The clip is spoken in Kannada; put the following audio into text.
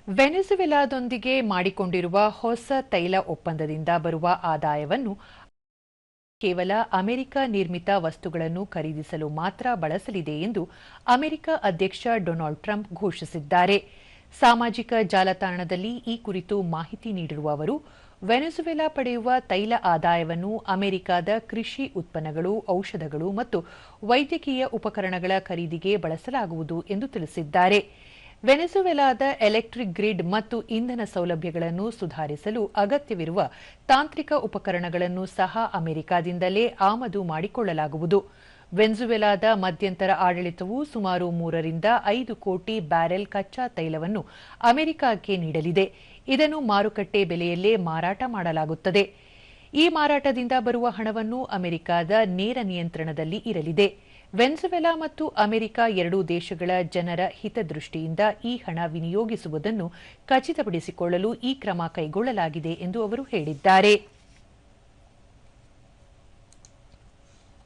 ವೆನೆಜುವೆಲಾದೊಂದಿಗೆ ಮಾಡಿಕೊಂಡಿರುವ ಹೊಸ ತೈಲ ಒಪ್ಪಂದದಿಂದ ಬರುವ ಆದಾಯವನ್ನು ಕೇವಲ ಅಮೆರಿಕ ನಿರ್ಮಿತ ವಸ್ತುಗಳನ್ನು ಖರೀದಿಸಲು ಮಾತ್ರ ಬಳಸಲಿದೆ ಎಂದು ಅಮೆರಿಕ ಅಧ್ಯಕ್ಷ ಡೊನಾಲ್ಡ್ ಟ್ರಂಪ್ ಘೋಷಿಸಿದ್ದಾರೆ. ಸಾಮಾಜಿಕ ಜಾಲತಾಣದಲ್ಲಿ ಈ ಕುರಿತು ಮಾಹಿತಿ ನೀಡಿರುವ ಅವರು, ವೆನೆಜುವೆಲಾ ಪಡೆಯುವ ತೈಲ ಆದಾಯವನ್ನು ಅಮೆರಿಕದ ಕೃಷಿ ಉತ್ಪನ್ನಗಳು, ಔಷಧಗಳು ಮತ್ತು ವೈದ್ಯಕೀಯ ಉಪಕರಣಗಳ ಖರೀದಿಗೆ ಬಳಸಲಾಗುವುದು ಎಂದು ತಿಳಿಸಿದ್ದಾರೆ. ವೆನೆಜುವೆಲಾದ ಎಲೆಕ್ಟ್ರಿಕ್ ಗ್ರಿಡ್ ಮತ್ತು ಇಂಧನ ಸೌಲಭ್ಯಗಳನ್ನು ಸುಧಾರಿಸಲು ಅಗತ್ಯವಿರುವ ತಾಂತ್ರಿಕ ಉಪಕರಣಗಳನ್ನು ಸಹ ಅಮೆರಿಕದಿಂದಲೇ ಆಮದು ಮಾಡಿಕೊಳ್ಳಲಾಗುವುದು. ವೆನೆಜುವೆಲಾದ ಮಧ್ಯಂತರ ಆಡಳಿತವು ಸುಮಾರು 3 ರಿಂದ 5 ಕೋಟಿ ಬ್ಯಾರೆಲ್ ಕಚ್ಚಾ ತೈಲವನ್ನು ಅಮೆರಿಕಕ್ಕೆ ನೀಡಲಿದೆ. ಇದನ್ನು ಮಾರುಕಟ್ಟೆ ಬೆಲೆಯಲ್ಲೇ ಮಾರಾಟ ಮಾಡಲಾಗುತ್ತದೆ. ಈ ಮಾರಾಟದಿಂದ ಬರುವ ಹಣವನ್ನು ಅಮೆರಿಕದ ನೇರ ನಿಯಂತ್ರಣದಲ್ಲಿ ಇರಲಿದೆ. ವೆನೆಜುವೆಲಾ ಮತ್ತು ಅಮೆರಿಕ ಎರಡೂ ದೇಶಗಳ ಜನರ ಹಿತದೃಷ್ಟಿಯಿಂದ ಈ ಹಣ ವಿನಿಯೋಗಿಸುವುದನ್ನು ಖಚಿತಪಡಿಸಿಕೊಳ್ಳಲು ಈ ಕ್ರಮ ಕೈಗೊಳ್ಳಲಾಗಿದೆ ಎಂದು ಅವರು ಹೇಳಿದ್ದಾರೆ.